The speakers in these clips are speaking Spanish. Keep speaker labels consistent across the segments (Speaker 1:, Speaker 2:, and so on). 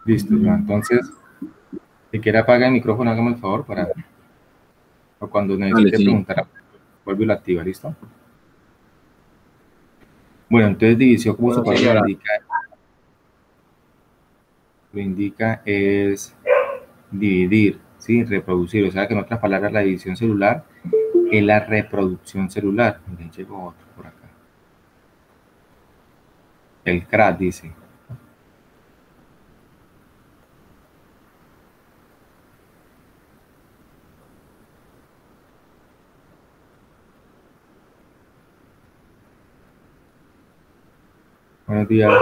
Speaker 1: Listo, ya. Entonces, si quiere apaga el micrófono, hágame el favor para o cuando
Speaker 2: Vale,
Speaker 1: necesite
Speaker 2: sí.
Speaker 1: preguntar, vuelve y lo activa, ¿listo? Bueno, entonces división, como su
Speaker 2: Bueno,
Speaker 1: palabra
Speaker 2: señora.
Speaker 1: lo indica es dividir, ¿sí? Reproducir. O sea que en otras palabras, la división celular es la reproducción celular. Miren, llegó otro por acá. El CRAT dice. Buenos días.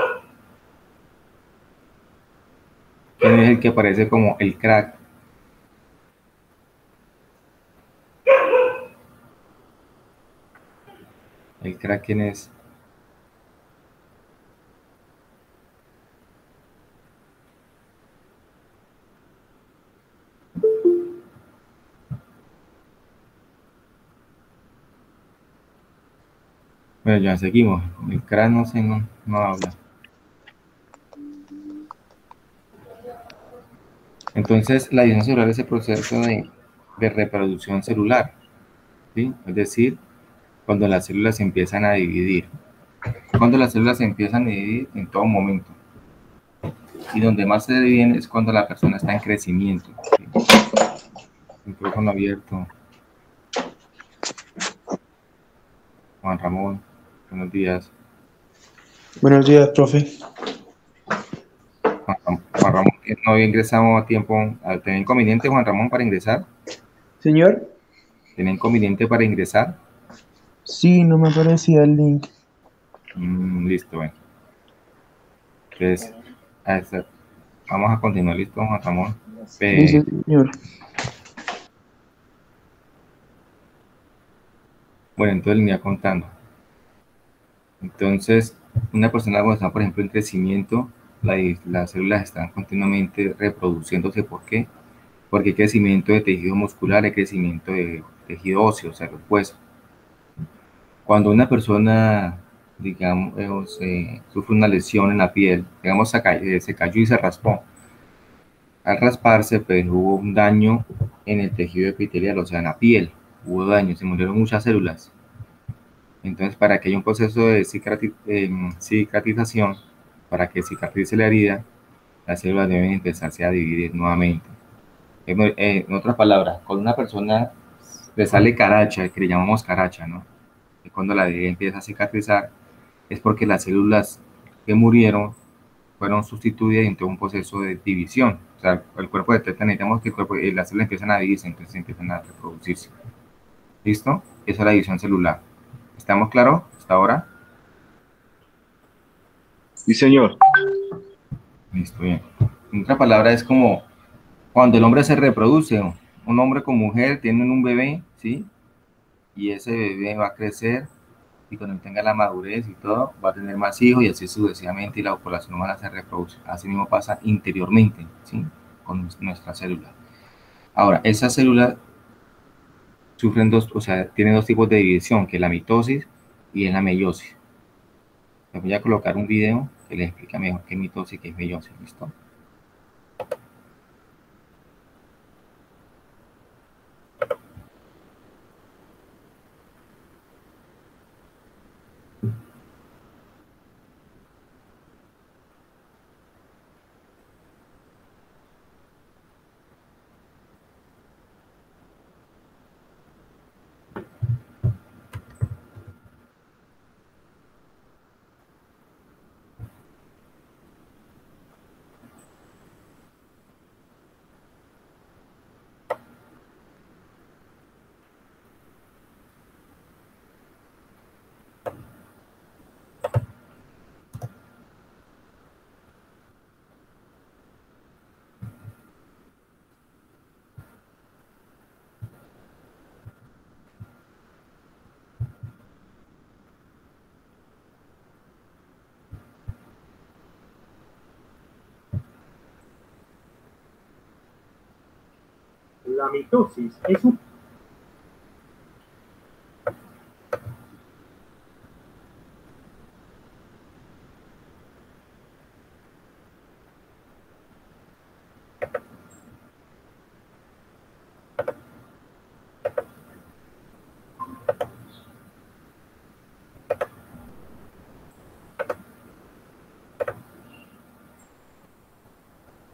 Speaker 1: ¿Quién es el que aparece como el crack? ¿El crack quién es? Bueno, ya seguimos. El crack no sé, no habla. Entonces, la división celular es el proceso de reproducción celular, ¿sí? Es decir, cuando las células se empiezan a dividir. Cuando las células se empiezan a dividir en todo momento. Y donde más se dividen es cuando la persona está en crecimiento. ¿Sí? Micrófono abierto. Juan Ramón, buenos días.
Speaker 3: Buenos días, profe.
Speaker 1: Juan Ramón, no había ingresado a tiempo. ¿Tenía inconveniente, Juan Ramón, para ingresar?
Speaker 3: Señor,
Speaker 1: ¿Tenía inconveniente para ingresar?
Speaker 3: sí, no me aparecía el link.
Speaker 1: Listo, bueno. Entonces, vamos a continuar, listo, Juan Ramón.
Speaker 3: Dice, señor.
Speaker 1: Bueno, entonces le iba contando. Entonces, una persona cuando está, por ejemplo, en crecimiento, las células están continuamente reproduciéndose. ¿Por qué? Porque hay crecimiento de tejido muscular, hay crecimiento de tejido óseo, o sea, los huesos. Cuando una persona, digamos, sufre una lesión en la piel, digamos, se cayó y se raspó. Al rasparse, pues hubo un daño en el tejido epitelial, o sea, en la piel. Hubo daño, se murieron muchas células. Entonces, para que haya un proceso de cicatrización, para que cicatrice la herida, las células deben empezarse a dividir nuevamente. En otras palabras, cuando una persona le sale caracha, que le llamamos caracha, ¿no? Y cuando la herida empieza a cicatrizar, es porque las células que murieron fueron sustituidas y entró un proceso de división. O sea, el cuerpo detecta, necesitamos que las células empiezan a dividirse, entonces empiezan a reproducirse. ¿Listo? Esa es la división celular. ¿Estamos claros hasta ahora?
Speaker 2: Sí, señor.
Speaker 1: Listo, bien. En otra palabra, es como cuando el hombre se reproduce, un hombre con mujer tienen un bebé, ¿sí? Y ese bebé va a crecer y cuando tenga la madurez y todo, va a tener más hijos y así sucesivamente y la población humana se reproduce. Así mismo pasa interiormente, ¿sí? Con nuestra célula. Ahora, esa célula sufren dos, o sea, tiene dos tipos de división, que es la mitosis y es la meiosis. Les voy a colocar un video que les explica mejor qué es mitosis y qué es meiosis, ¿listo?
Speaker 4: La mitosis es un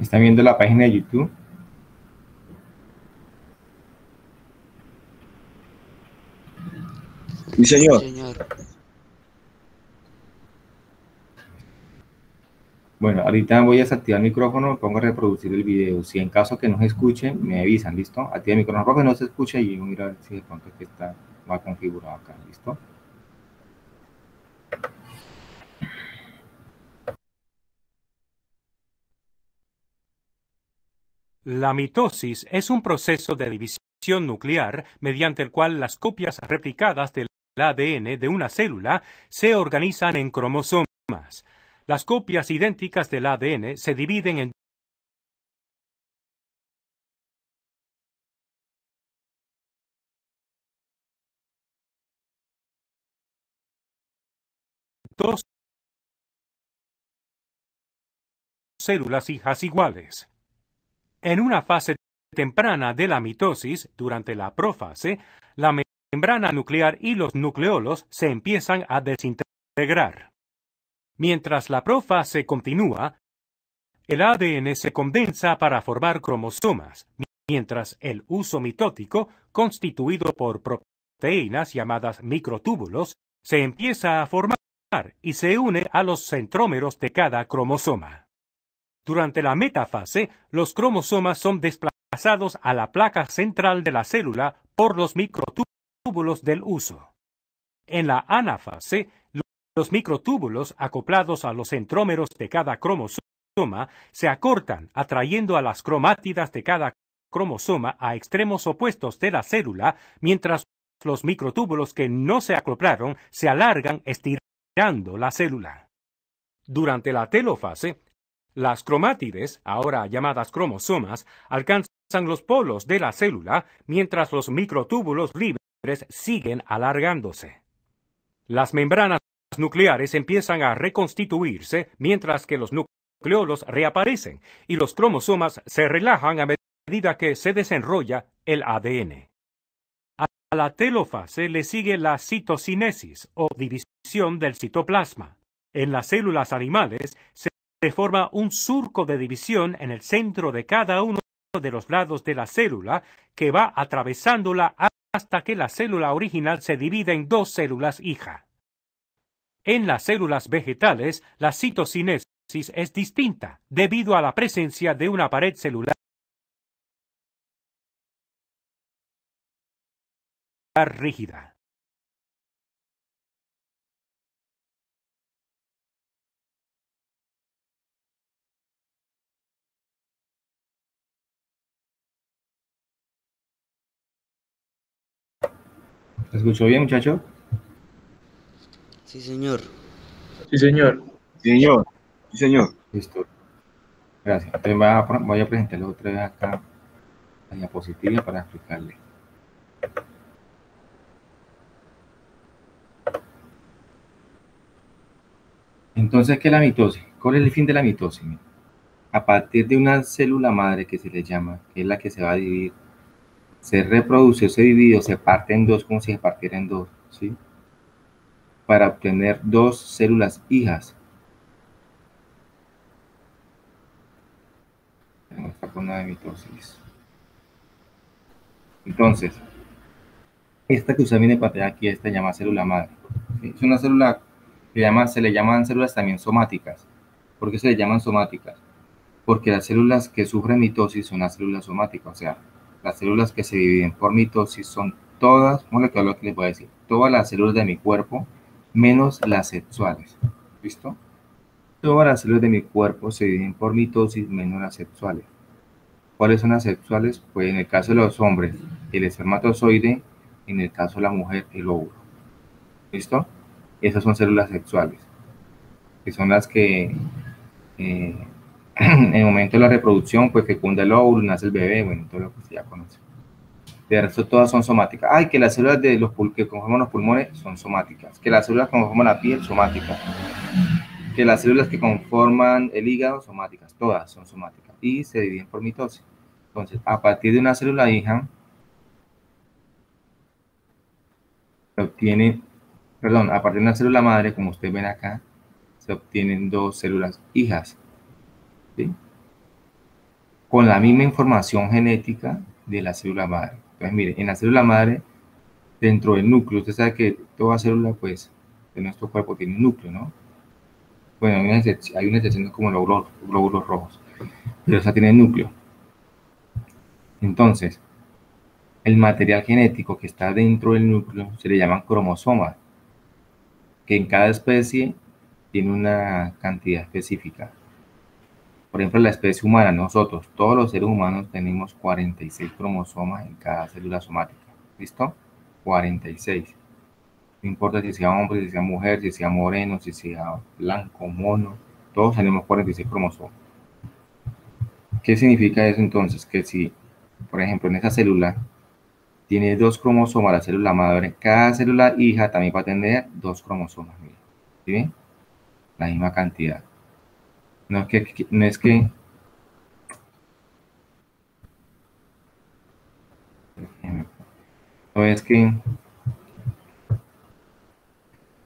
Speaker 1: ¿Están viendo la página de YouTube?
Speaker 3: Sí, señor.
Speaker 2: Señor.
Speaker 1: Bueno, ahorita voy a desactivar el micrófono, pongo a reproducir el video. Si en caso que no se escuche, me avisan, ¿listo? Activa el micrófono porque no se escucha y yo miro a ver si de pronto que está mal configurado acá, ¿listo?
Speaker 5: La mitosis es un proceso de división nuclear mediante el cual las copias replicadas del ADN de una célula se organizan en cromosomas. Las copias idénticas del ADN se dividen en dos células hijas iguales. En una fase temprana de la mitosis, durante la prófase, la membrana nuclear y los nucleolos se empiezan a desintegrar. Mientras la prófase continúa, el ADN se condensa para formar cromosomas, mientras el uso mitótico, constituido por proteínas llamadas microtúbulos, se empieza a formar y se une a los centrómeros de cada cromosoma. Durante la metafase, los cromosomas son desplazados a la placa central de la célula por los microtúbulos del uso. En la anafase, los microtúbulos acoplados a los centrómeros de cada cromosoma se acortan, atrayendo a las cromátidas de cada cromosoma a extremos opuestos de la célula, mientras los microtúbulos que no se acoplaron se alargan estirando la célula. Durante la telofase, las cromátides, ahora llamadas cromosomas, alcanzan los polos de la célula, mientras los microtúbulos libres siguen alargándose. Las membranas nucleares empiezan a reconstituirse, mientras que los nucleolos reaparecen, y los cromosomas se relajan a medida que se desenrolla el ADN. A la telofase le sigue la citocinesis, o división del citoplasma. En las células animales se forma un surco de división en el centro de cada uno de los lados de la célula que va atravesándola hasta que la célula original se divide en dos células hija. En las células vegetales, la citocinesis es distinta debido a la presencia de una pared celular rígida.
Speaker 1: ¿Se escuchó bien, muchacho?
Speaker 2: Sí, señor.
Speaker 3: Sí, señor.
Speaker 6: Sí, señor. Sí, señor.
Speaker 1: Listo. Gracias. Entonces voy a presentarle otra vez acá la diapositiva para explicarle. Entonces, ¿qué es la mitosis? ¿Cuál es el fin de la mitosis? A partir de una célula madre que se le llama, que es la que se va a dividir, se reproduce, se divide o se parte en dos como si se partiera en dos, ¿sí? Para obtener dos células hijas. Tenemos esta forma de mitosis. Entonces, esta que usted viene en pantalla aquí, esta se llama célula madre, ¿sí? Es una célula que se le llaman células también somáticas. ¿Por qué se le llaman somáticas? Porque las células que sufren mitosis son las células somáticas, o sea, las células que se dividen por mitosis son todas, ¿cómo le quedó lo que les voy a decir? Todas las células de mi cuerpo, menos las sexuales, ¿listo? Todas las células de mi cuerpo se dividen por mitosis, menos las sexuales. ¿Cuáles son las sexuales? Pues en el caso de los hombres, el espermatozoide, en el caso de la mujer, el óvulo, ¿listo? Esas son células sexuales, que son las que en el momento de la reproducción, pues fecunda el óvulo, nace el bebé, bueno, todo lo que usted ya conoce. De resto, todas son somáticas. Ay, que las células de los que conforman los pulmones son somáticas. Que las células que conforman la piel, somáticas. Que las células que conforman el hígado, somáticas. Todas son somáticas. Y se dividen por mitosis. Entonces, a partir de una célula hija, se obtiene, perdón, a partir de una célula madre, como ustedes ven acá, se obtienen dos células hijas, ¿sí? con la misma información genética de la célula madre. Entonces, mire, en la célula madre, dentro del núcleo, usted sabe que toda célula, pues, de nuestro cuerpo tiene un núcleo, ¿no? Bueno, hay una excepción como los glóbulos rojos, pero esa tiene núcleo. Entonces, el material genético que está dentro del núcleo se le llaman cromosomas, que en cada especie tiene una cantidad específica. Por ejemplo, la especie humana, nosotros, todos los seres humanos tenemos 46 cromosomas en cada célula somática. ¿Listo? 46. No importa si sea hombre, si sea mujer, si sea moreno, si sea blanco, mono, todos tenemos 46 cromosomas. ¿Qué significa eso entonces? Que si, por ejemplo, en esa célula tiene 2 cromosomas, la célula madre, cada célula hija también va a tener 2 cromosomas. ¿Sí ven? La misma cantidad. No es que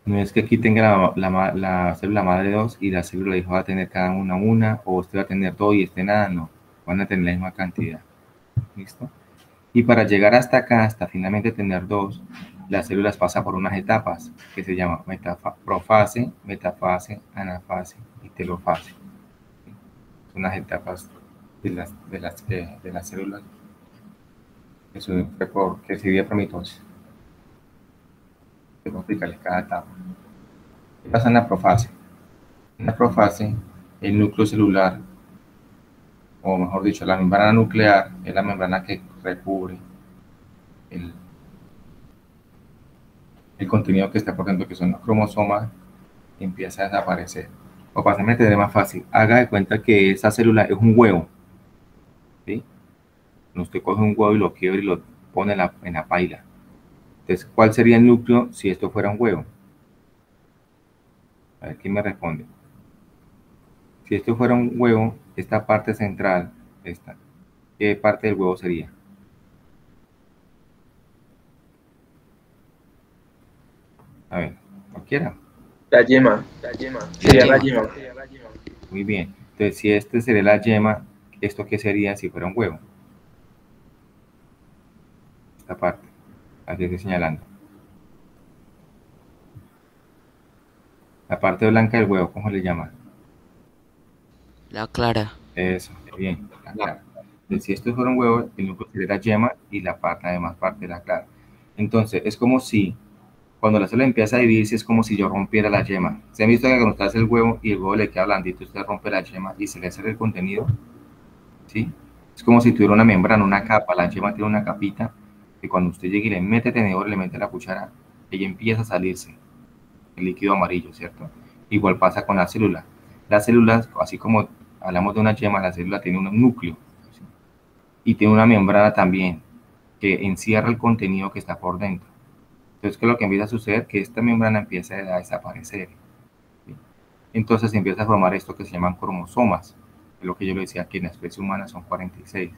Speaker 1: no es que aquí tenga la célula madre 2 y la célula hija va a tener cada una, o usted va a tener 2 y este nada, no. Van a tener la misma cantidad. ¿Listo? Y para llegar hasta acá, hasta finalmente tener 2, las células pasan por unas etapas que se llaman profase, metafase, anafase y telofase. Son unas etapas de las células que se divide por mitosis. Voy a explicarles cada etapa. ¿Qué pasa en la profase? En la profase, el núcleo celular, o mejor dicho, la membrana nuclear, es la membrana que recubre el contenido que está por dentro, que son los cromosomas, empieza a desaparecer. O para hacerme entender más fácil, haga de cuenta que esa célula es un huevo. ¿Sí? Usted coge un huevo y lo quiebra y lo pone en la paila. Entonces, ¿cuál sería el núcleo si esto fuera un huevo? A ver, ¿quién me responde? Si esto fuera un huevo, esta parte central, esta, ¿qué parte del huevo sería? A ver, cualquiera.
Speaker 3: La yema. Sería la yema.
Speaker 1: Muy bien. Entonces, si este sería la yema, ¿esto qué sería si fuera un huevo? Esta parte. Así estoy señalando. La parte blanca del huevo, ¿cómo le llaman?
Speaker 2: La clara.
Speaker 1: Eso, bien, la clara. Entonces, si esto fuera un huevo, el núcleo sería la yema y la parte, además, parte de la clara. Entonces, es como si, cuando la célula empieza a dividirse, es como si yo rompiera la yema. ¿Se han visto que cuando usted hace el huevo y el huevo le queda blandito, usted rompe la yema y se le hace el contenido? ¿Sí? Es como si tuviera una membrana, una capa. La yema tiene una capita que cuando usted llegue y le mete tenedor, le mete la cuchara, ella empieza a salirse el líquido amarillo, ¿cierto? Igual pasa con la célula. Las células, así como hablamos de una yema, la célula tiene un núcleo, ¿sí? Y tiene una membrana también que encierra el contenido que está por dentro. Entonces, ¿qué es lo que empieza a suceder? Que esta membrana empieza a desaparecer, ¿sí? Entonces empieza a formar esto que se llaman cromosomas, es lo que yo le decía, que en la especie humana son 46.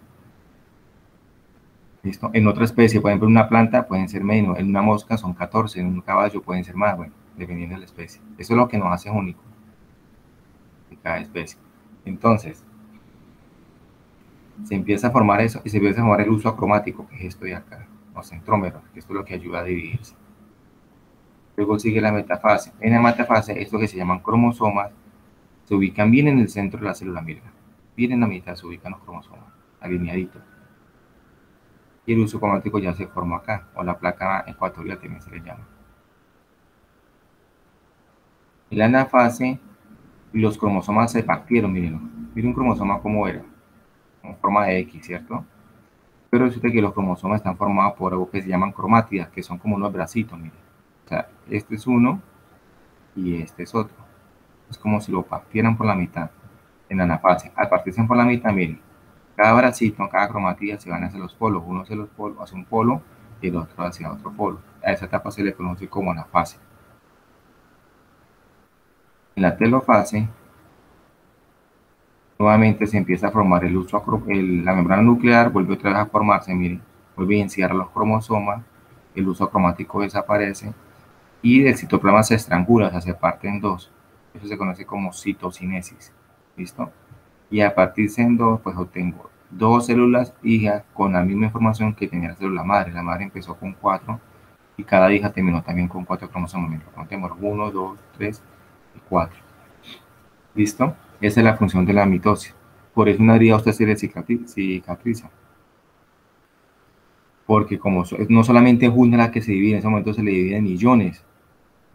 Speaker 1: ¿Listo? En otra especie, por ejemplo, en una planta pueden ser menos, en una mosca son 14, en un caballo pueden ser más, bueno, dependiendo de la especie. Eso es lo que nos hace único de cada especie. Entonces, se empieza a formar eso y se empieza a formar el uso acromático, que es esto de acá, los centrómeros, que esto es lo que ayuda a dividirse. Luego sigue la metafase. En la metafase, esto que se llaman cromosomas, se ubican bien en el centro de la célula, mira, bien en la mitad se ubican los cromosomas, alineaditos. Y el uso cromático ya se formó acá, o la placa ecuatorial también se le llama. En la anafase, los cromosomas se partieron, miren un cromosoma como era, con forma de X, ¿cierto? Pero resulta que los cromosomas están formados por algo que se llaman cromátidas, que son como unos bracitos, miren. O sea, este es uno y este es otro. Es como si lo partieran por la mitad en la anafase. Al partirse por la mitad, miren, cada bracito, cada cromatida se van hacia los polos. Uno hacia los polos, hacia un polo y el otro hacia otro polo. A esa etapa se le conoce como anafase. En la telofase, nuevamente se empieza a formar la membrana nuclear, vuelve otra vez a formarse, miren, vuelve a encierra los cromosomas, el uso cromático desaparece y el citoplasma se estrangula, o sea, se parte en dos. Eso se conoce como citocinesis. ¿Listo? Y a partirse en dos, pues obtengo 2 células hijas con la misma información que tenía la célula madre. La madre empezó con 4 y cada hija terminó también con 4 cromosomas. Contemos 1, 2, 3 y 4. ¿Listo? Esa es la función de la mitosis. Por eso una herida usted se le cicatriza. Porque como no solamente es una la que se divide, en ese momento se le dividen millones.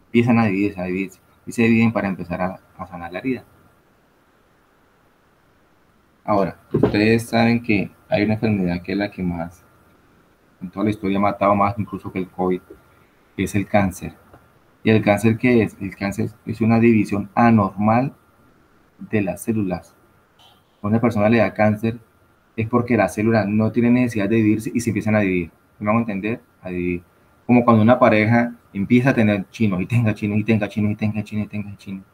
Speaker 1: Empiezan a dividirse, y se dividen para empezar a sanar la herida. Ahora, ustedes saben que hay una enfermedad que es la que más, en toda la historia, ha matado más incluso que el COVID, que es el cáncer. ¿Y el cáncer qué es? El cáncer es una división anormal de las células. Cuando una persona le da cáncer es porque las células no tienen necesidad de dividirse y se empiezan a dividir. ¿Me vamos a entender? A dividir. Como cuando una pareja empieza a tener chinos y tenga chinos y tenga chinos y tenga chinos y tenga chinos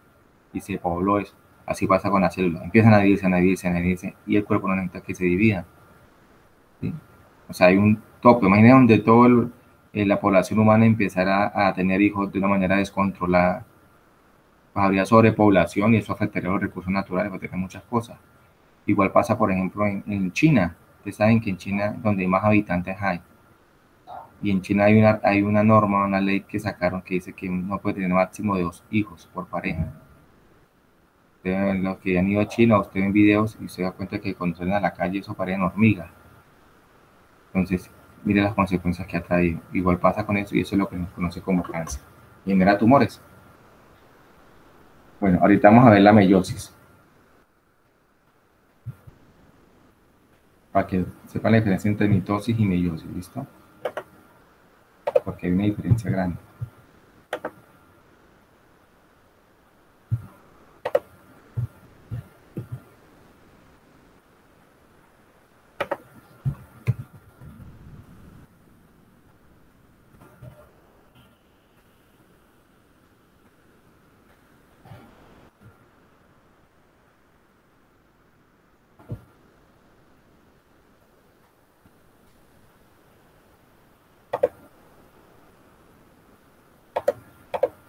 Speaker 1: y se pobló eso. Así pasa con las células. Empiezan a dividirse, a dividirse, a dividirse y el cuerpo no necesita que se dividan. ¿Sí? O sea, hay un tope. Imagínense donde toda la población humana empezara a tener hijos de una manera descontrolada. Pues habría sobrepoblación y eso afectaría los recursos naturales, afectaría muchas cosas. Igual pasa, por ejemplo, en China. Ustedes saben que en China, donde más habitantes hay, y en China hay una norma, una ley que sacaron que dice que uno puede tener máximo de 2 hijos por pareja. Ustedes, los que han ido a China, usted ven videos y se da cuenta que cuando salen a la calle eso parecen hormigas. Entonces, mire las consecuencias que ha traído. Igual pasa con eso y eso es lo que nos conoce como cáncer. Genera tumores. Bueno, ahorita vamos a ver la meiosis. Para que sepan la diferencia entre mitosis y meiosis, ¿listo? Porque hay una diferencia grande.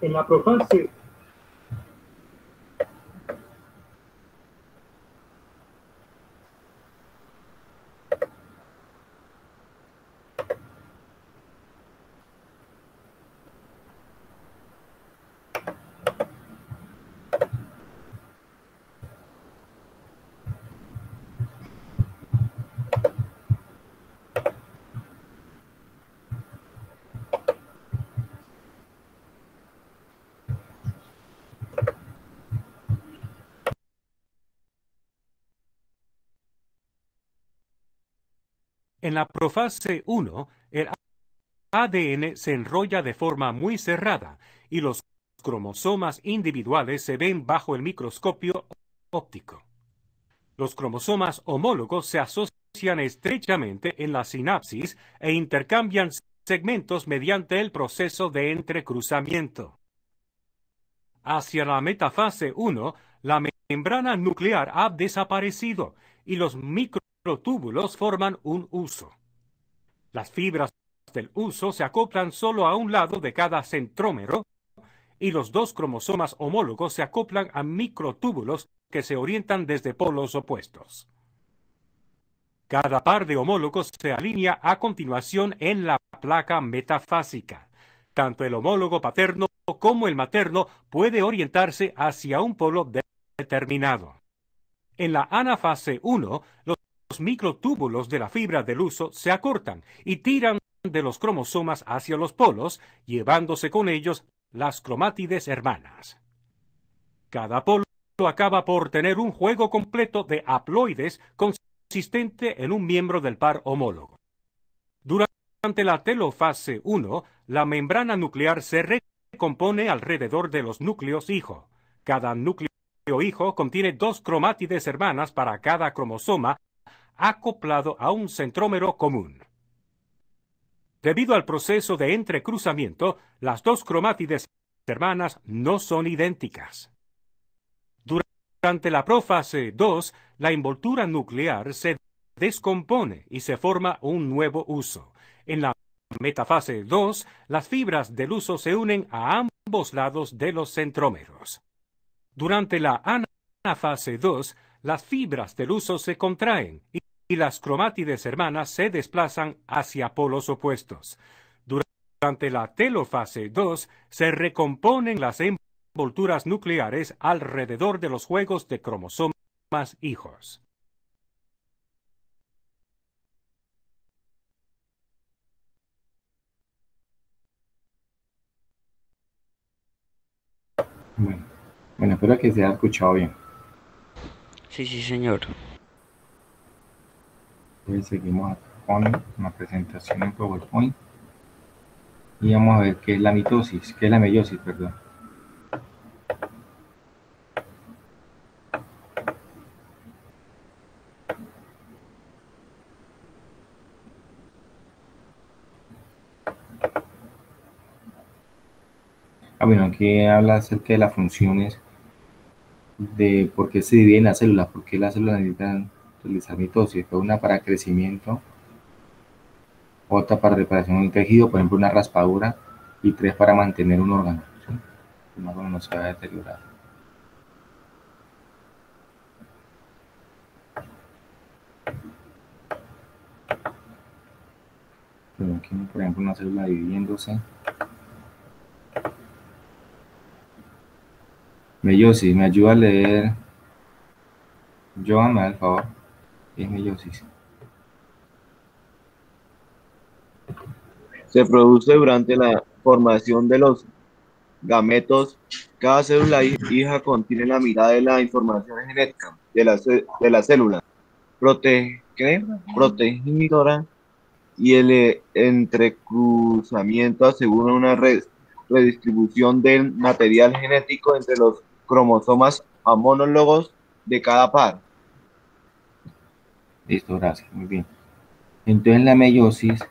Speaker 4: En la profase
Speaker 5: En la profase 1, el ADN se enrolla de forma muy cerrada y los cromosomas individuales se ven bajo el microscopio óptico. Los cromosomas homólogos se asocian estrechamente en la sinapsis e intercambian segmentos mediante el proceso de entrecruzamiento. Hacia la metafase 1, la membrana nuclear ha desaparecido y los microtúbulos forman un huso. Las fibras del huso se acoplan solo a un lado de cada centrómero y los 2 cromosomas homólogos se acoplan a microtúbulos que se orientan desde polos opuestos. Cada par de homólogos se alinea a continuación en la placa metafásica. Tanto el homólogo paterno como el materno puede orientarse hacia un polo determinado. En la anafase 1, los microtúbulos de la fibra del huso se acortan y tiran de los cromosomas hacia los polos, llevándose con ellos las cromátides hermanas. Cada polo acaba por tener un juego completo de haploides consistente en un miembro del par homólogo. Durante la telofase 1, la membrana nuclear se recompone alrededor de los núcleos hijo. Cada núcleo hijo contiene 2 cromátides hermanas para cada cromosoma acoplado a un centrómero común. Debido al proceso de entrecruzamiento, las 2 cromátides hermanas no son idénticas. Durante la profase 2, la envoltura nuclear se descompone y se forma un nuevo huso. En la metafase 2, las fibras del huso se unen a ambos lados de los centrómeros. Durante la anafase 2, las fibras del huso se contraen y las cromátides hermanas se desplazan hacia polos opuestos. Durante la telofase 2 se recomponen las envolturas nucleares alrededor de los juegos de cromosomas hijos.
Speaker 1: Bueno, espero que se haya escuchado bien.
Speaker 2: Sí, sí, señor.
Speaker 1: Entonces seguimos acá con una presentación en PowerPoint y vamos a ver qué es la mitosis, qué es la meiosis, perdón. Bueno, aquí habla acerca de las funciones de por qué se dividen las células, por qué las células necesitan realizar mitosis. Una para crecimiento, otra para reparación de un tejido, por ejemplo una raspadura, y 3 para mantener un órgano, ¿sí? Un órgano no se va a deteriorar. Pero aquí, por ejemplo, una célula dividiéndose. Meiosis, me ayuda a leer. Joan, me da el favor. ¿Qué es meiosis?
Speaker 6: Se produce durante la formación de los gametos. Cada célula hija contiene la mitad de la información genética de la célula protegidora y el entrecruzamiento asegura una redistribución del material genético entre los cromosomas homólogos de cada par.
Speaker 1: Listo, gracias, muy bien. Entonces la meiosis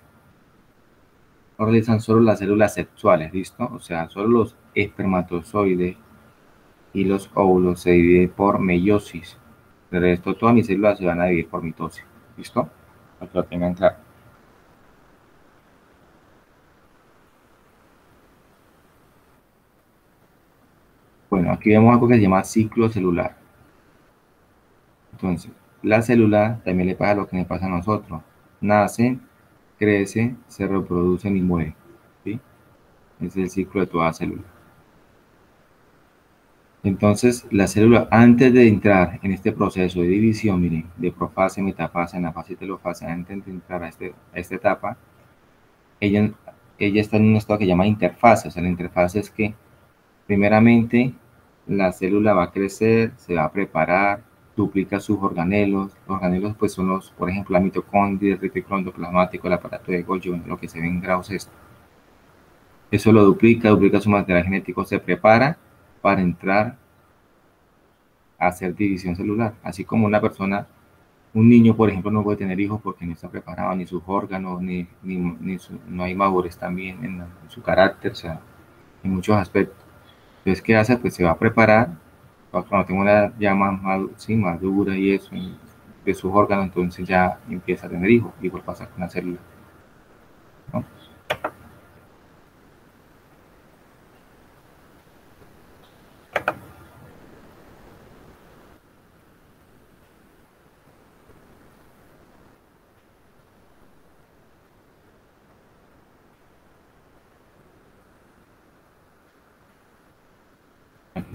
Speaker 1: realizan solo las células sexuales, ¿listo? O sea, solo los espermatozoides y los óvulos se dividen por meiosis. De resto, todas mis células se van a dividir por mitosis, ¿listo? Para que lo tengan claro. Bueno, aquí vemos algo que se llama ciclo celular. Entonces, la célula también le pasa lo que le pasa a nosotros. Nacen, crecen, se reproducen y mueren, ¿sí? Ese es el ciclo de toda célula. Entonces, la célula, antes de entrar en este proceso de división, miren, de profase, metafase, anafase y telofase, antes de entrar a esta etapa, ella está en un estado que se llama interfase. O sea, la interfase es que, primeramente, la célula va a crecer, se va a preparar, duplica sus organelos. Los organelos, pues, son los, por ejemplo, la mitocondria, el reticulum endoplasmático, el aparato de Golgi, bueno, lo que se ve en grados esto. Eso lo duplica su material genético, se prepara para entrar a hacer división celular. Así como una persona, un niño, por ejemplo, no puede tener hijos porque no está preparado, ni sus órganos, no hay madurez también en su carácter, o sea, en muchos aspectos. Entonces, ¿qué hace? Pues se va a preparar cuando tenga una ya sí, madura y eso, de sus órganos, entonces ya empieza a tener hijos. Igual pasa con la célula, ¿no?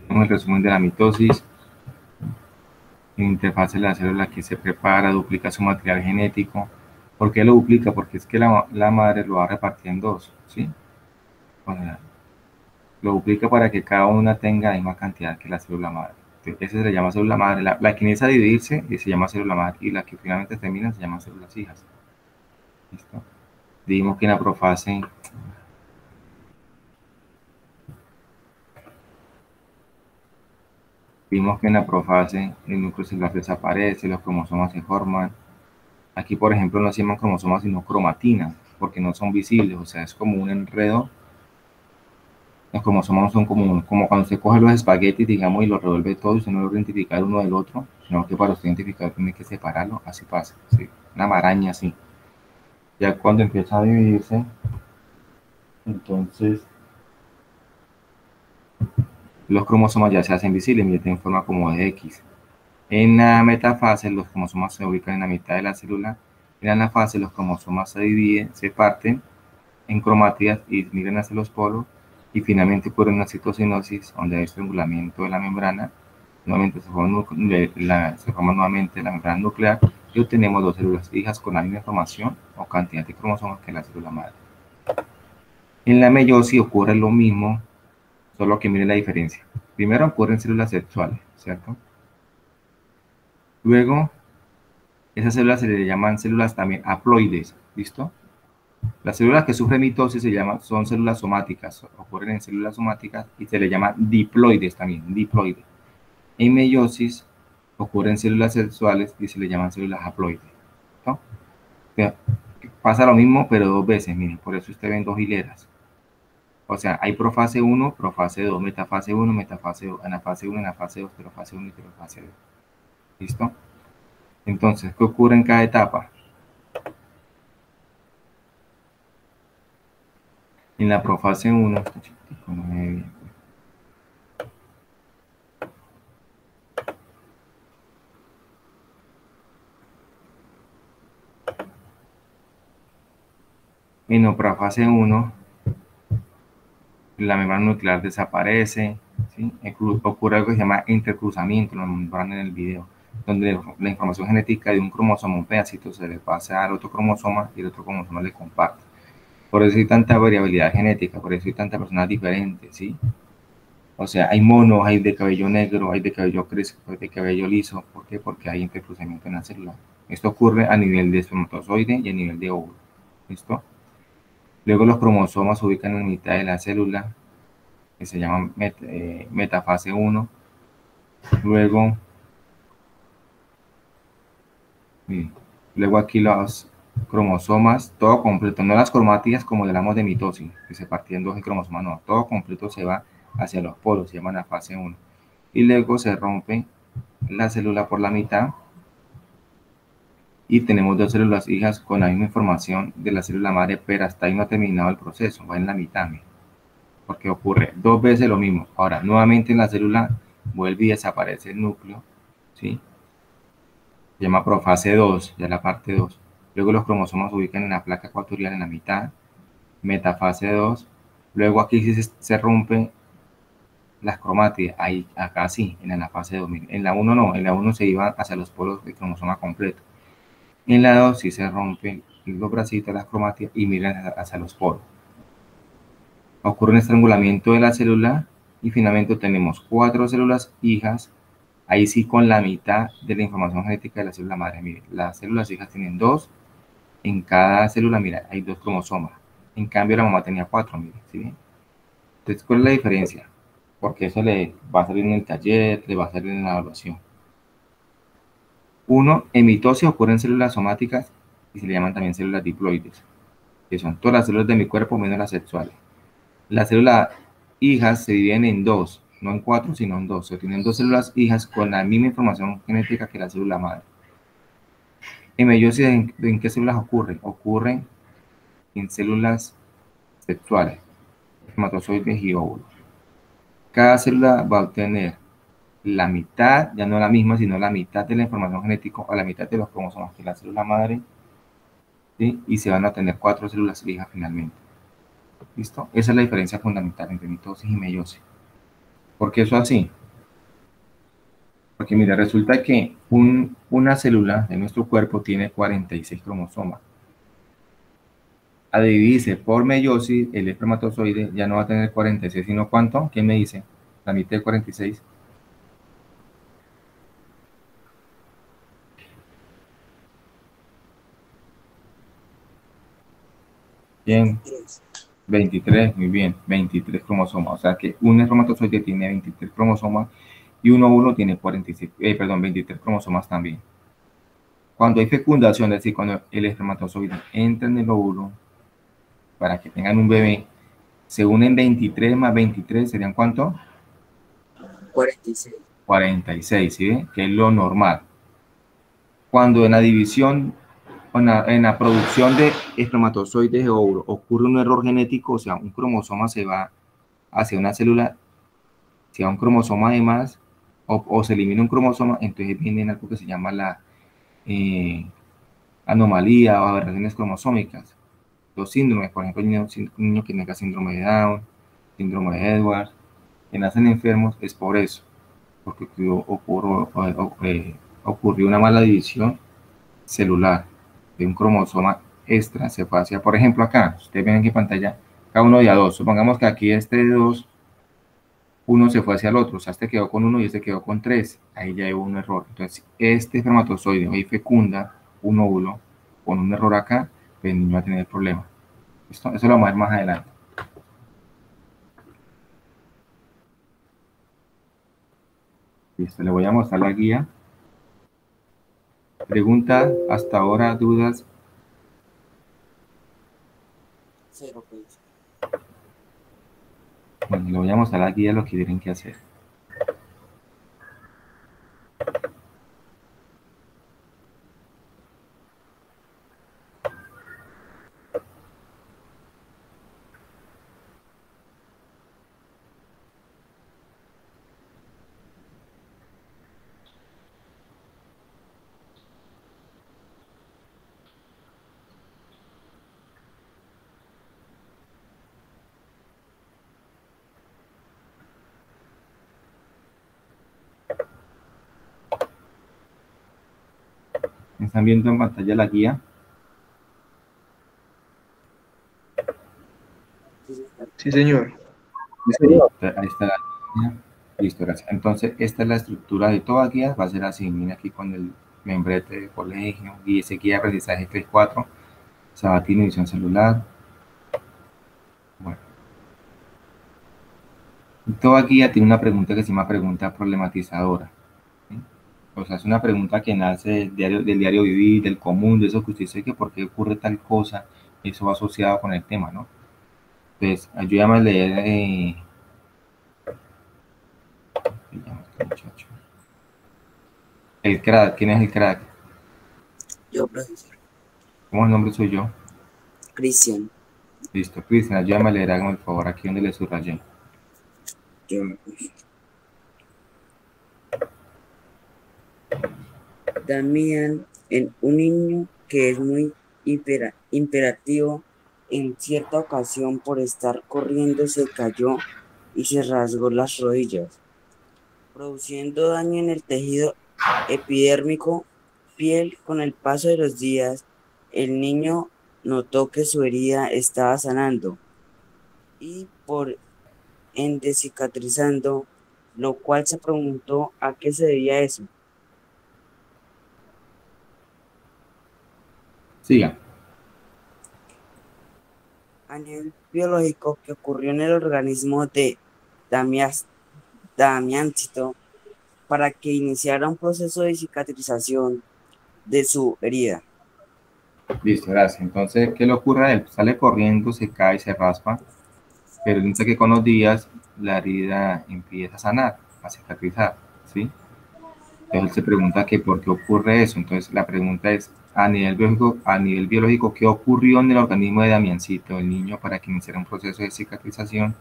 Speaker 1: El resumen de la mitosis. En interfaz de la célula que se prepara, duplica su material genético. ¿Por qué lo duplica? Porque es que la madre lo va a repartir en dos, ¿sí? O sea, lo duplica para que cada una tenga la misma cantidad que la célula madre. Entonces, ese se le llama célula madre. La que inicia a dividirse se llama célula madre y la que finalmente termina se llama células hijas. ¿Listo? Dijimos que en la profase vimos que en la profase el núcleo celular desaparece, los cromosomas se forman. Aquí, por ejemplo, no se llaman cromosomas, sino cromatina, porque no son visibles, o sea, es como un enredo. Los cromosomas son como cuando se coge los espaguetis, digamos, y los revuelve todos, y usted no logra identificar uno del otro, sino que para usted identificar tiene que separarlo, así pasa, ¿sí? Una maraña así. Ya cuando empieza a dividirse, entonces los cromosomas ya se hacen visibles, ya tienen forma como de X. En la metafase los cromosomas se ubican en la mitad de la célula. En la anafase los cromosomas se dividen, se parten en cromátidas y migran hacia los polos. Y finalmente ocurre una citocinosis donde hay estrangulamiento de la membrana. Nuevamente se forma nuevamente la membrana nuclear y obtenemos dos células hijas con la misma información o cantidad de cromosomas que la célula madre. En la meiosis ocurre lo mismo, solo que miren la diferencia. Primero ocurren células sexuales, ¿cierto? Luego, esas células se le llaman células también haploides, ¿listo? Las células que sufren mitosis son células somáticas, ocurren en células somáticas y se le llaman diploides también, diploides. En meiosis ocurren células sexuales y se le llaman células haploides, ¿no? O sea, pasa lo mismo, pero dos veces, miren, por eso usted ven dos hileras. O sea, hay profase 1, profase 2, metafase 1, metafase 2, anafase 1, anafase 2, terofase 1 y terofase 2. ¿Listo? Entonces, ¿qué ocurre en cada etapa? En la profase 1, este chiquitico no me ve bien. En la profase 1, la membrana nuclear desaparece, ¿sí? Ocurre algo que se llama intercruzamiento, lo nombraron en el video, donde la información genética de un cromosoma, un pedacito, se le pasa al otro cromosoma y el otro cromosoma le comparte. Por eso hay tanta variabilidad genética, por eso hay tantas personas diferentes, ¿sí? O sea, hay monos, hay de cabello negro, hay de cabello crespo, hay de cabello liso. ¿Por qué? Porque hay intercruzamiento en la célula. Esto ocurre a nivel de espermatozoide y a nivel de óvulo. ¿Listo? Luego los cromosomas se ubican en la mitad de la célula, que se llama metafase 1. Luego aquí los cromosomas, todo completo, no las cromátidas como hablamos de mitosis, que se partían en dos el cromosoma, no, todo completo se va hacia los polos, se llama la fase 1. Y luego se rompe la célula por la mitad y tenemos dos células hijas con la misma información de la célula madre, pero hasta ahí no ha terminado el proceso, va en la mitad, porque ocurre dos veces lo mismo. Ahora, nuevamente en la célula vuelve y desaparece el núcleo, ¿sí? Se llama profase 2, ya la parte 2. Luego los cromosomas se ubican en la placa ecuatorial en la mitad, metafase 2. Luego aquí se rompen las cromátidas, ahí, acá sí, en la fase 2. En la 1 no, en la 1 se iba hacia los polos del cromosoma completo. En la 2 sí se rompen los bracitos, las cromátidas y miran hacia los polos. Ocurre un estrangulamiento de la célula y finalmente tenemos 4 células hijas, ahí sí con la mitad de la información genética de la célula madre. Miren, las células hijas tienen 2, en cada célula, mira, hay 2 cromosomas. En cambio la mamá tenía 4, miren, ¿sí bien? Entonces, ¿cuál es la diferencia? Porque eso le va a salir en el taller, le va a salir en la evaluación. Uno, en mitosis ocurren células somáticas y se le llaman también células diploides, que son todas las células de mi cuerpo menos las sexuales. Las células hijas se dividen en 2, no en 4, sino en 2. Se tienen 2 células hijas con la misma información genética que la célula madre. En meiosis, ¿en qué células ocurren? Ocurren en células sexuales, espermatozoides y óvulos. Cada célula va a obtener la mitad, ya no la misma, sino la mitad de la información genética o la mitad de los cromosomas que la célula madre, ¿sí? Y se van a obtener 4 células hijas finalmente. ¿Listo? Esa es la diferencia fundamental entre mitosis y meiosis. ¿Por qué eso así? Porque mira, resulta que una célula de nuestro cuerpo tiene 46 cromosomas. A dividirse por meiosis, el espermatozoide ya no va a tener 46, sino ¿cuánto? ¿Quién me dice? La mitad de 46. Bien. 23, muy bien, 23 cromosomas. O sea que un espermatozoide tiene 23 cromosomas y un óvulo tiene 23 cromosomas también. Cuando hay fecundación, es decir, cuando el espermatozoide entra en el óvulo para que tengan un bebé, se unen 23 más 23, ¿serían cuánto?
Speaker 2: 46.
Speaker 1: 46, ¿sí ve? Que es lo normal. Cuando en la división, en la producción de espermatozoides de óvulo ocurre un error genético, o sea, un cromosoma se va hacia una célula, si va un cromosoma de más, o se elimina un cromosoma, entonces viene algo que se llama la anomalía o aberraciones cromosómicas. Los síndromes, por ejemplo, un niño que tenga síndrome de Down, síndrome de Edwards, que nacen enfermos, es por eso, porque ocurrió una mala división celular de un cromosoma extra, se fue hacia, por ejemplo, acá, ustedes ven en pantalla, cada uno de a dos, supongamos que aquí este de dos, uno se fue hacia el otro, o sea, este quedó con uno y este quedó con tres, ahí ya hubo un error. Entonces, este espermatozoide hoy fecunda un óvulo con un error acá, pues el niño va a tener problema. Eso lo vamos a ver más adelante. Listo, le voy a mostrar la guía. Pregunta hasta ahora, dudas.
Speaker 2: Cero, pues.
Speaker 1: Bueno, le voy a mostrar la guía de lo que tienen que hacer. ¿Están viendo en pantalla la guía?
Speaker 3: Sí, señor.
Speaker 1: Ahí está la guía. Listo, gracias. Entonces, esta es la estructura de toda guía. Va a ser así, mira aquí con el membrete de colegio, guía, guía de aprendizaje 3.4, Sabatini, visión celular. Bueno, toda guía tiene una pregunta que se llama pregunta problematizadora. ¿Sí? O sea, es una pregunta que nace del diario vivir, del común, de eso que usted dice que por qué ocurre tal cosa, eso va asociado con el tema, ¿no? Entonces, ayúdame a leer. ¿Qué llama este muchacho? El crack, ¿quién es el crack?
Speaker 2: Yo, profesor.
Speaker 1: ¿Cómo es el nombre suyo?
Speaker 2: Cristian.
Speaker 1: Listo, Cristian, ayúdame a leer, hágame el favor, aquí donde le subrayé.
Speaker 2: Yo, Damián, un niño que es muy imperativo, en cierta ocasión por estar corriendo se cayó y se rasgó las rodillas, produciendo daño en el tejido epidérmico, piel. Con el paso de los días, el niño notó que su herida estaba sanando y por ende cicatrizando, lo cual se preguntó a qué se debía eso.
Speaker 1: Siga.
Speaker 2: A nivel biológico, que ocurrió en el organismo de Damiáncito para que iniciara un proceso de cicatrización de su herida.
Speaker 1: Listo, gracias. Entonces, ¿qué le ocurre a él? Sale corriendo, se cae, se raspa, pero resulta que con los días la herida empieza a sanar, a cicatrizar, ¿sí? Entonces él se pregunta que por qué ocurre eso. Entonces la pregunta es, a nivel biológico, ¿qué ocurrió en el organismo de Damiancito, el niño, para que iniciara un proceso de cicatrización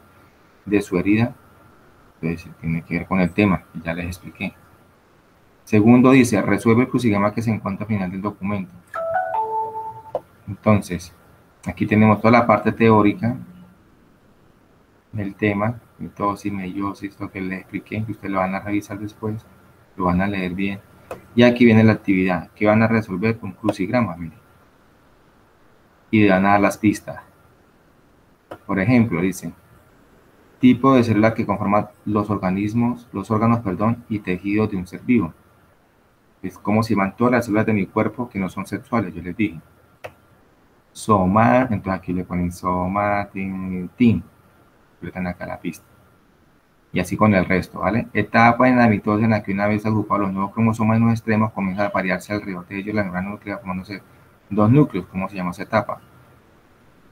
Speaker 1: de su herida? Entonces tiene que ver con el tema, que ya les expliqué. Segundo dice, resuelve el crucigrama que se encuentra al final del documento. Entonces, aquí tenemos toda la parte teórica del tema, mitosis, meiosis, lo que les expliqué, que ustedes lo van a revisar después, lo van a leer bien. Y aquí viene la actividad, que van a resolver un crucigrama, miren. Y van a dar las pistas. Por ejemplo, dice, tipo de célula que conforma los órganos, y tejidos de un ser vivo. Es como si van todas las células de mi cuerpo que no son sexuales, yo les dije. Soma, entonces aquí le ponen soma, tin, completan acá la pista. Y así con el resto, ¿vale? Etapa en la mitosis en la que una vez agrupados los nuevos cromosomas en los extremos comienza a variarse alrededor de ellos la membrana nuclear formándose dos núcleos. ¿Cómo se llama esa etapa?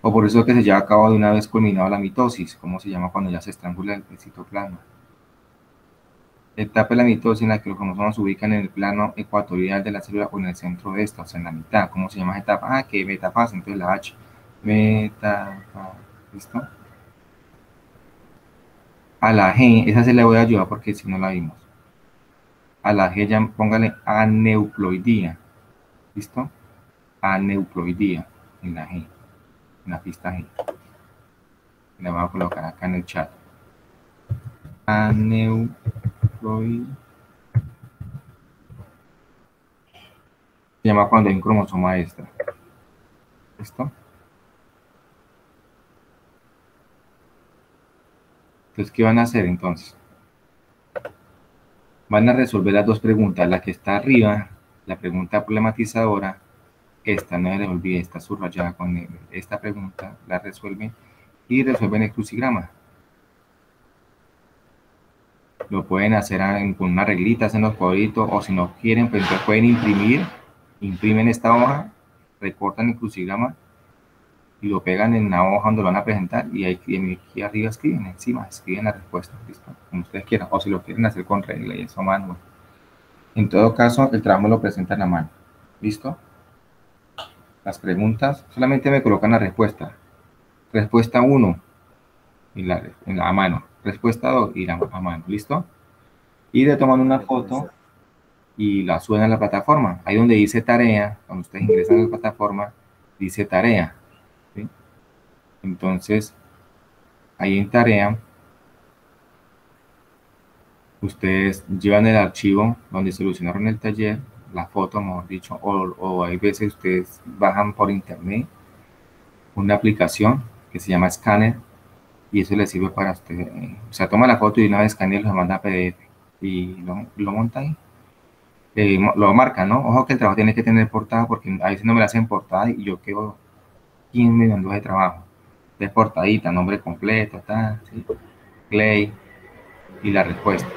Speaker 1: O por eso que se lleva a cabo de una vez culminada la mitosis. ¿Cómo se llama cuando ya se estrangula el citoplasma? Etapa de la mitosis en la que los cromosomas se ubican en el plano ecuatorial de la célula o en el centro de esta, o sea, en la mitad. ¿Cómo se llama esa etapa? Ah, que metafase, entonces la H. Metafase, ¿listo? A la G, esa se le voy a ayudar porque si no la vimos. A la G ya póngale aneuploidía. ¿Listo? Aneuploidía en la G, en la pista G. La voy a colocar acá en el chat. Aneuploidía. Se llama cuando hay un cromosoma extra. ¿Listo? Entonces, ¿qué van a hacer entonces? Van a resolver las dos preguntas. La que está arriba, la pregunta problematizadora, esta no se les olvide, está subrayada con esta pregunta, la resuelven y resuelven el crucigrama. Lo pueden hacer con una reglita, hacen los cuadritos, o si no quieren, pues entonces pueden imprimir, imprimen esta hoja, recortan el crucigrama y lo pegan en la hoja donde lo van a presentar y aquí arriba escriben, encima escriben la respuesta, ¿listo? Como ustedes quieran, o si lo quieren hacer con regla y eso a mano. En todo caso, el trabajo lo presentan a mano, ¿listo? Las preguntas, solamente me colocan la respuesta. Respuesta 1 a mano, respuesta 2 y a mano, ¿listo? Y le toman una foto y la suben a la plataforma. Ahí donde dice tarea, cuando ustedes ingresan a la plataforma, dice tarea, ¿sí? Entonces, ahí en tarea, ustedes llevan el archivo donde solucionaron el taller, la foto, mejor dicho, o hay veces ustedes bajan por internet una aplicación que se llama Scanner y eso les sirve para ustedes. O sea, toma la foto y una vez escanea lo manda a PDF y lo monta ahí. Lo marca, ¿no? Ojo que el trabajo tiene que tener portada porque a veces no me la hacen portada y yo quedo 15 minutos de trabajo. De portadita, nombre completo, ¿sí? Clay y la respuesta.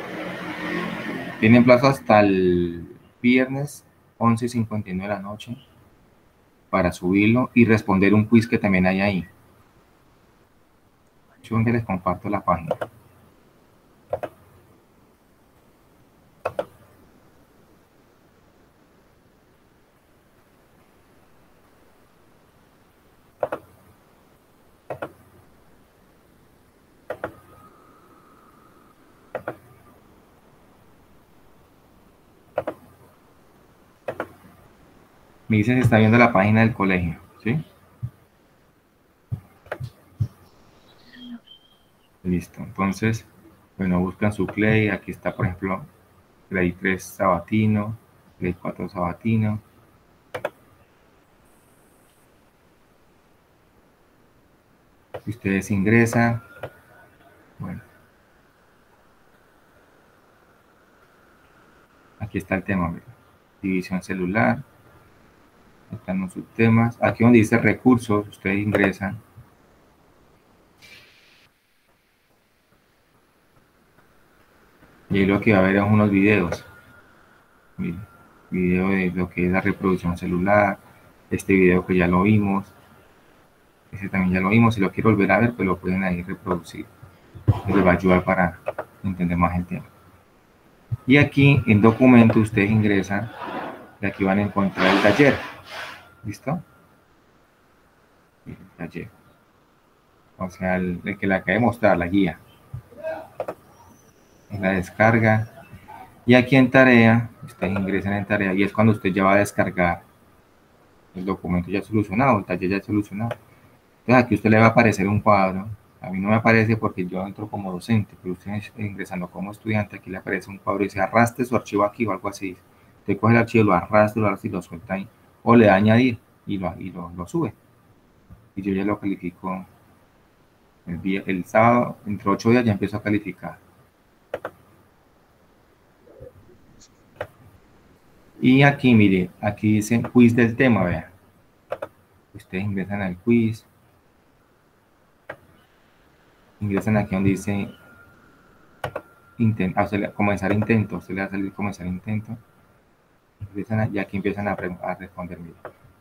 Speaker 1: Tienen plazo hasta el viernes 11:59 de la noche para subirlo y responder un quiz que también hay ahí. Yo les comparto la página. Me dicen que está viendo la página del colegio, ¿sí? Listo, entonces, bueno, buscan su Clay, aquí está, por ejemplo, Clay 3 Sabatino, Clay 4 Sabatino. Ustedes ingresan, bueno, aquí está el tema, ¿verdad? División celular, están los subtemas, aquí donde dice recursos, ustedes ingresan. Y ahí lo que va a ver es unos videos. Miren, video de lo que es la reproducción celular, este video que ya lo vimos, ese también ya lo vimos, si lo quiero volver a ver, pues lo pueden ahí reproducir. Les va a ayudar para entender más el tema. Y aquí en documento ustedes ingresan y aquí van a encontrar el taller. ¿Listo? El taller. O sea, el que le acabé de mostrar, la guía. En la descarga. Y aquí en tarea, ustedes ingresan en tarea y es cuando usted ya va a descargar el documento ya solucionado, el taller ya solucionado. Entonces aquí a usted le va a aparecer un cuadro. A mí no me aparece porque yo entro como docente, pero usted ingresando como estudiante, aquí le aparece un cuadro y dice arrastre su archivo aquí o algo así. Usted coge el archivo, lo arrastra y lo suelta ahí. O le da añadir y lo sube. Y yo ya lo califico el sábado, entre 8 días ya empiezo a calificar. Y aquí, mire, aquí dice quiz del tema, vea. Ustedes ingresan al quiz. Ingresan aquí donde dice comenzar intento. Usted le va a salir comenzar intento. Y aquí empiezan a responder. Mire.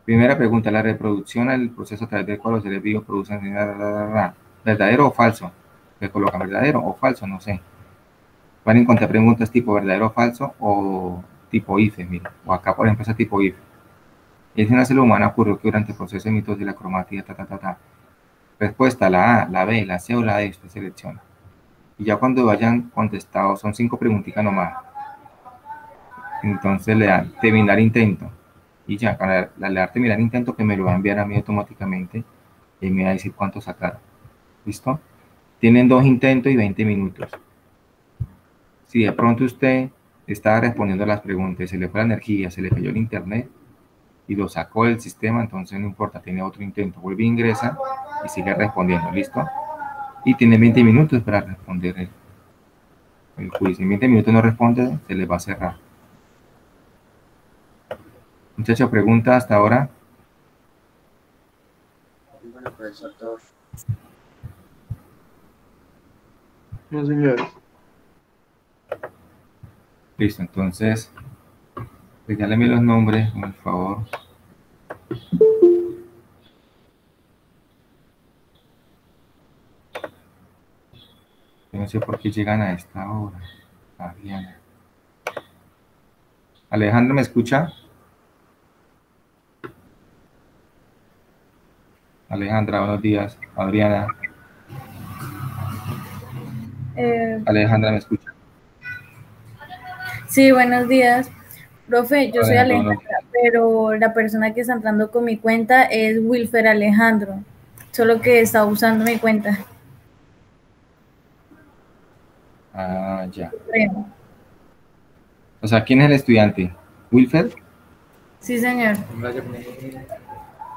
Speaker 1: Primera pregunta, la reproducción al proceso a través del cual los seres vivos producen verdadero o falso. Le colocan verdadero o falso, no sé. Van a encontrar preguntas tipo verdadero o falso o tipo IFE, mire. O acá, por ejemplo, ese tipo IFE. Es una célula humana ocurrió que durante el proceso de mitosis de la cromática, Respuesta, la A, la B, la C o la D, usted selecciona. Y ya cuando vayan contestado, son 5 preguntitas nomás. Entonces le da terminar intento. Y ya, para le dar terminar intento, que me lo va a enviar a mí automáticamente y me va a decir cuánto sacaron. ¿Listo? Tienen 2 intentos y 20 minutos. Si de pronto usted estaba respondiendo a las preguntas, se le fue la energía, se le cayó el internet y lo sacó del sistema, entonces no importa, tiene otro intento. Vuelve, ingresa y sigue respondiendo. ¿Listo? Y tiene 20 minutos para responder el quiz. Si en 20 minutos no responde, se le va a cerrar. Muchacho, pregunta hasta ahora.
Speaker 2: Bueno, profesor, todo.
Speaker 3: No, señor.
Speaker 1: Listo, entonces, regálame los nombres, por favor. Yo no sé por qué llegan a esta hora. Adriana. Alejandro, ¿me escucha? Alejandra, buenos días. Adriana. Alejandra, ¿me escucha?
Speaker 7: Sí, buenos días. Profe, yo soy
Speaker 1: Alejandro,
Speaker 7: Alejandra, pero la persona que está entrando con mi cuenta es Wilfer Alejandro, solo que está usando mi cuenta.
Speaker 1: Ah, ya.
Speaker 7: Creo.
Speaker 1: O sea, ¿quién es el estudiante? ¿Wilfer?
Speaker 7: Sí, señor.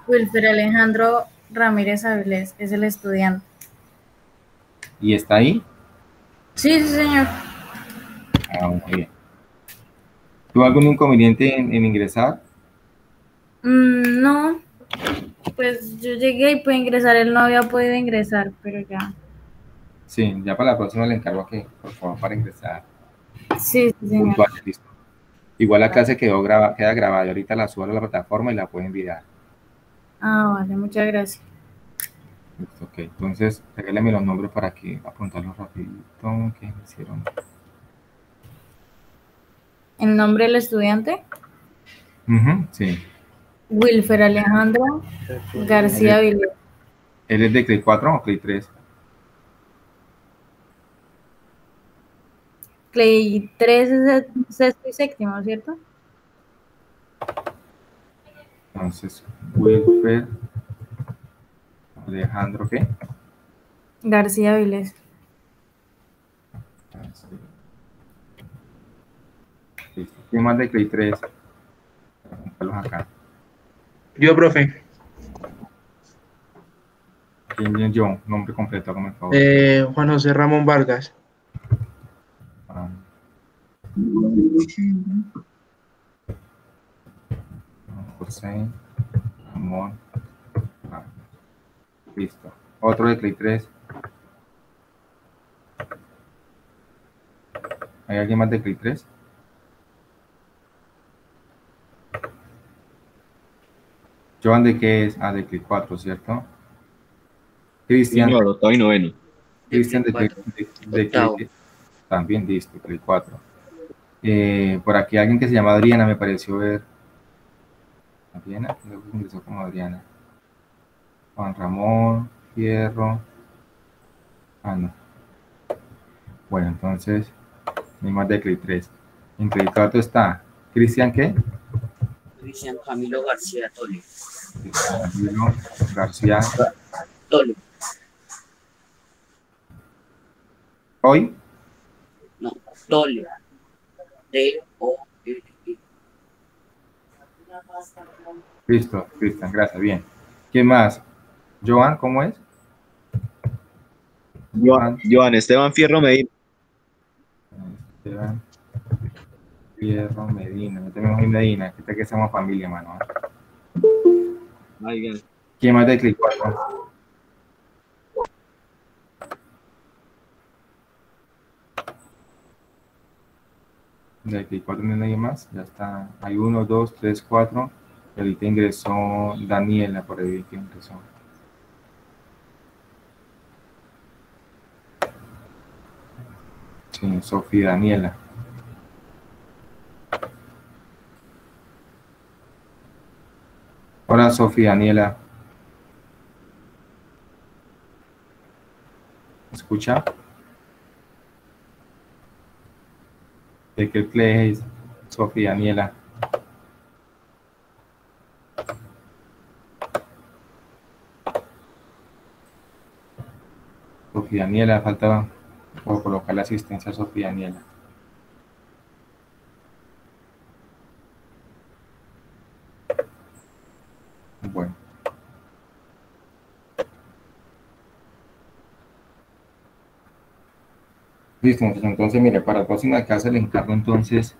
Speaker 7: Wilfer Alejandro Ramírez Avilés es el estudiante.
Speaker 1: ¿Y está ahí?
Speaker 7: Sí, sí, señor.
Speaker 1: Ah, muy bien. ¿Tuvo algún inconveniente en ingresar?
Speaker 7: No, pues yo llegué y pude ingresar, él no había podido ingresar, pero ya.
Speaker 1: Sí, ya para la próxima le encargo que, por favor, para ingresar
Speaker 7: Sí, sí, señor.
Speaker 1: puntual, listo. Igual la clase queda grabada y ahorita la subo a la plataforma y la pueden enviar.
Speaker 7: Ah, vale, muchas gracias.
Speaker 1: Listo, ok. Entonces, regálame los nombres para que apuntarlos rapidito. ¿Qué me hicieron?
Speaker 7: ¿El nombre del estudiante?
Speaker 1: Sí.
Speaker 7: Wilfer Alejandro García Avilés.
Speaker 1: ¿Él es de CLI 4 o CLI 3?
Speaker 7: Clay 3 es el sexto y séptimo, ¿cierto?
Speaker 1: Entonces, Wilfer Alejandro, ¿qué?
Speaker 7: García Avilés.
Speaker 1: Listo. ¿Quién más de CLI 3? Apuntarlos acá.
Speaker 3: Yo, profe.
Speaker 1: ¿Quién yo? Nombre completo, hágame el favor.
Speaker 3: Juan José Ramón Vargas.
Speaker 1: Ah, José Ramón. Ah, listo. Otro de CLI 3. ¿Hay alguien más de CLI 3? Joan, ¿de qué es? Ah, de CLI 4, ¿cierto? Cristian.
Speaker 6: Señor, octavo y noveno.
Speaker 1: Cristian de
Speaker 2: Cuatro.
Speaker 1: CLI también, listo, CLI 4. Por aquí alguien que se llama Adriana, me pareció ver. Adriana, creo que ingresó como Adriana. Juan Ramón, Fierro. Ah, no. Bueno, entonces, no hay más de CLI 3. En CLI 4 está Cristian, ¿qué?
Speaker 2: Cristian Camilo García Tole.
Speaker 1: Cristian Camilo García.
Speaker 2: Tole.
Speaker 1: Hoy.
Speaker 2: No, Tole. T-O-L-E.
Speaker 1: Listo, Cristian, gracias, bien. ¿Quién más? Joan, ¿cómo es?
Speaker 6: Joan Esteban Fierro Medina.
Speaker 1: Esteban Fierro Medina. Yo también soy Medina, que somos familia, mano.
Speaker 6: Oigan.
Speaker 1: ¿Quién más de CLI 4? De CLI 4 no hay nadie más, ya está. Hay 1, 2, 3, 4. Y ahorita ingresó Daniela, por ahí que ingresó. Sí, Sofía Daniela. Hola, Sofía Daniela. ¿Me escucha? ¿De qué CLI es? Sofía Daniela. Sofía Daniela, falta por colocar la asistencia a Sofía Daniela. Bueno. Listo, entonces mire, para la próxima clase le encargo entonces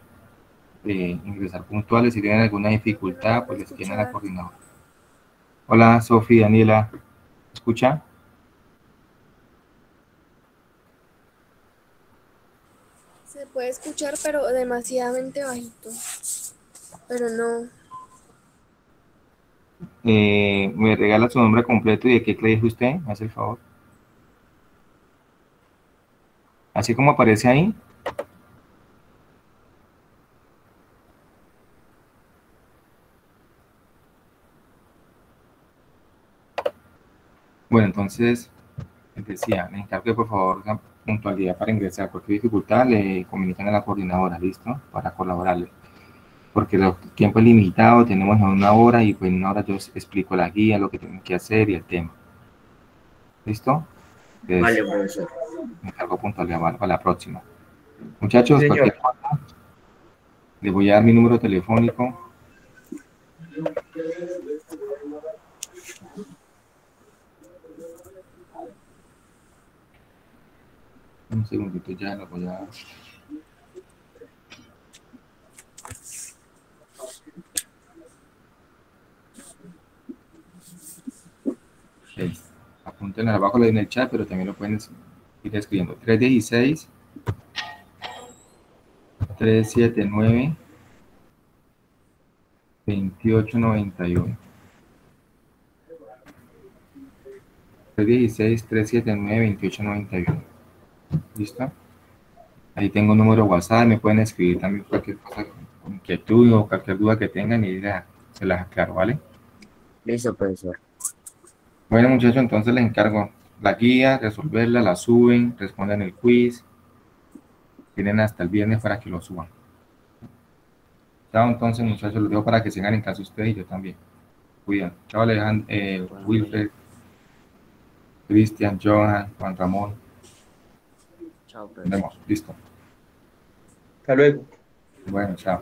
Speaker 1: ingresar puntuales. Si tienen alguna dificultad, pues les tienen a la coordinadora. Hola, Sofía Daniela, ¿escucha?
Speaker 8: Se puede escuchar, pero demasiadamente bajito. Pero no.
Speaker 1: ¿Me regala su nombre completo y de qué colegio usted? ¿Me hace el favor? Así como aparece ahí. Bueno, entonces, les decía, les encargo que por favor la puntualidad para ingresar. Cualquier dificultad le comunican a la coordinadora, ¿listo? Para colaborarle. Porque el tiempo es limitado, tenemos una hora y pues en una hora yo os explico la guía, lo que tienen que hacer y el tema. ¿Listo? Entonces,
Speaker 2: Vale, profesor.
Speaker 1: me encargo puntualidad para la próxima. Muchachos,
Speaker 3: Señor.
Speaker 1: cualquier cosa, les voy a dar mi número telefónico. Un segundito, ya lo voy a... Okay. Apunten abajo en el chat, pero también lo pueden ir escribiendo. 316 379 2891. 316 379 2891. ¿Listo? Ahí tengo un número WhatsApp, me pueden escribir también cualquier cosa, inquietud o cualquier duda que tengan y se las aclaro, ¿vale?
Speaker 2: Listo, profesor.
Speaker 1: Bueno, muchachos, entonces les encargo la guía, resolverla, la suben, responden el quiz. Tienen hasta el viernes para que lo suban. Chao, entonces, muchachos, los dejo para que sigan en casa ustedes y yo también. Cuidan. Chao, Alejandro, Wilfred, Cristian, Johan, Juan Ramón.
Speaker 2: Chao,
Speaker 1: Nos
Speaker 2: profesor.
Speaker 1: vemos. Listo.
Speaker 3: Hasta luego.
Speaker 1: Bueno, chao.